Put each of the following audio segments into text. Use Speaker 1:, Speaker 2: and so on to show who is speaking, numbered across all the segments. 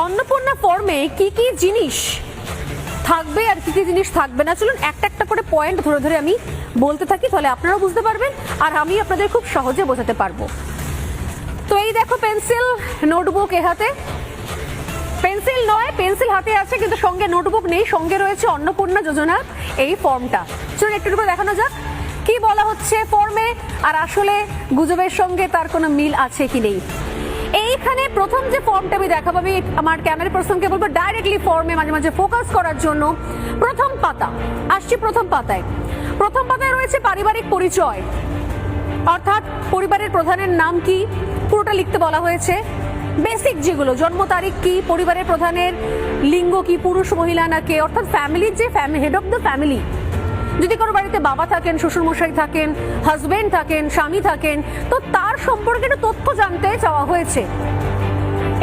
Speaker 1: অন্নপূর্ণা ফর্মে কি কি জিনিস থাকবে আর কি কি জিনিস থাকবে না, চলুন একটা একটা করে পয়েন্ট ধরে ধরে আমি বলতে থাকি, তাহলে আপনারাও বুঝতে পারবেন আর আমি আপনাদের খুব সহজে বোঝাতে পারবো। তো এই দেখো পেন্সিল নোটবুক এ হাতে, পেন্সিল নয় পেন্সিল হাতে আছে কিন্তু সঙ্গে নোটবুক নেই, সঙ্গে রয়েছে অন্নপূর্ণা যোজনার এই ফর্মটা। চলুন একটু করে দেখানো যাক কি বলা হচ্ছে ফর্মে আর আসলে গুজবের সঙ্গে তার কোনো মিল আছে কি নেই। এইখানে প্রথম যে ফর্মটা আমি দেখাবো, আমি আমার ক্যামেরা পার্সনকে বলবো ডাইরেক্টলি ফর্মে মাঝে মাঝে ফোকাস করার জন্য। প্রথম পাতা আসছি, প্রথম পাতায় রয়েছে পারিবারিক পরিচয়, অর্থাৎ পরিবারের প্রধানের নাম কি পুরোটা লিখতে বলা হয়েছে। বেসিক যেগুলো, জন্ম তারিখ কি, পরিবারের প্রধানের লিঙ্গ কি, পুরুষ মহিলা না কে, অর্থাৎ ফ্যামিলির যে হেড অফ দ্য ফ্যামিলি, যদি কারো বাড়িতে বাবা থাকেন, শ্বশুরমশাই থাকেন, হাজবেন্ড থাকেন, স্বামী থাকেন, তো তার সম্পর্কে একটু তথ্য জানতে চাওয়া হয়েছে।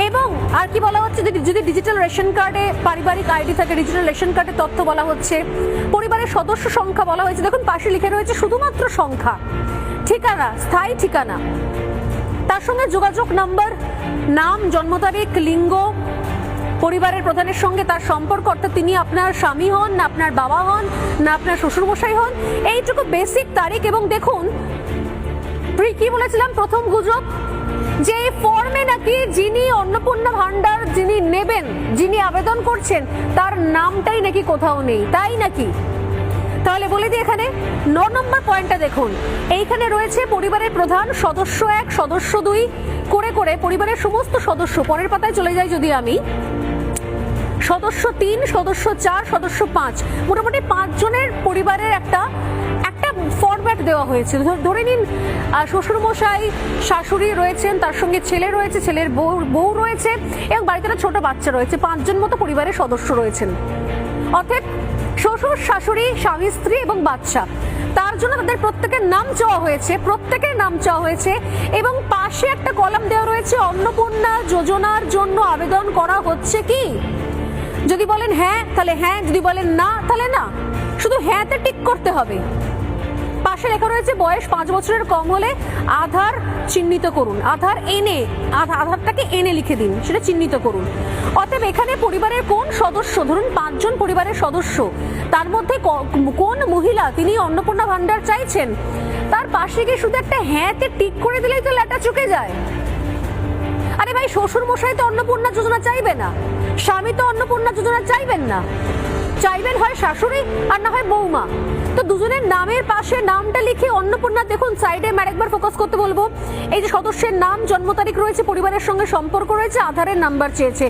Speaker 1: এবং আর কি বলা হচ্ছে, যদি ডিজিটাল রেশন কার্ডে পারিবারিক আইডি থাকে, ডিজিটাল রেশন কার্ডের তথ্য বলা হচ্ছে। পরিবারের সদস্য সংখ্যা বলা হয়েছে, দেখুন পাশে লিখে রয়েছে শুধুমাত্র সংখ্যা। ঠিকানা, স্থায়ী ঠিকানা, তার সঙ্গে যোগাযোগ নাম্বার, নাম, জন্ম তারিখ, লিঙ্গ, পরিবারের প্রধানের সঙ্গে তার সম্পর্ক, অর্থাৎ তিনি আপনার স্বামী হন না আপনার বাবা হন না আপনার শ্বশুরমশাই হন, এইটুকু বেসিক তারিখ। এবং দেখুন কি বলেছিলাম প্রথম গুজব, যে এই ফর্মে নাকি যিনি অন্নপূর্ণা ভান্ডার যিনি নেবেন, যিনি আবেদন করছেন, তার নামটাই নাকি কোথাও নেই, তাই নাকি? তাহলে বলে দিই, এখানে 9 নম্বর পয়েন্টটা দেখুন, এইখানে রয়েছে পরিবারের প্রধান, সদস্য 1, সদস্য 2 করে করে পরিবারের সমস্ত সদস্য। পরের পাতায় চলে যাই যদি আমি, সদস্য 3, সদস্য 4, সদস্য 5, মোটামুটি 5 জনের পরিবারের একটা ফরম্যাট দেওয়া হয়েছে। ধরে নিন শ্বশুরমশাই, শাশুড়ি রয়েছেন, তার সঙ্গে ছেলে রয়েছে, ছেলের বউ রয়েছে এবং বাড়িতে একটা ছোট বাচ্চা রয়েছে, 5 জন মতো পরিবারের সদস্য রয়েছেন। অর্থাৎ শ্বশুর, শাশুড়ি, স্বামী, স্ত্রী এবং বাচ্চা, তার জন্য তাদের প্রত্যেকের নাম চাওয়া হয়েছে। এবং পাশে একটা কলাম দেওয়া রয়েছে, অন্নপূর্ণা যোজনার জন্য আবেদন করা হচ্ছে কি। যদি বলেন হ্যাঁ তাহলে হ্যাঁ, যদি বলেন না তাহলে না, শুধু হ্যাঁতে টিক করতে হবে। পাশে লেখা রয়েছে বয়স 5 বছরের কম হলে আধার চিহ্নিত করুন, আধারটাকে এনে লিখে দিন, সেটা চিহ্নিত করুন। অতএব এখানে পরিবারের কোন সদস্য, ধরুন 5 জন পরিবারের সদস্য, তার মধ্যে কোন মহিলা তিনি অন্নপূর্ণা ভান্ডার চাইছেন, তার পাশে গিয়ে শুধু একটা হ্যাঁতে টিক করে দিলেই তো লেটা চুকে যায়। আরে ভাই, শ্বশুর মশাই তো অন্নপূর্ণা যোজনা চাইবে না, স্বামী তো অন্নপূর্ণা যোজনা চাইবেন না, চাইবেন হয় শাশুড়ি আর না হয় বৌমা। তো দুজনের নামের পাশে নামটা লিখে অন্নপূর্ণা, দেখুন সাইডে আরেকবার ফোকাস করতে বলবো, এই যে সদস্যের নাম, জন্ম তারিখ রয়েছে, পরিবারের সঙ্গে সম্পর্ক রয়েছে, আধারের নাম্বার চেয়েছে।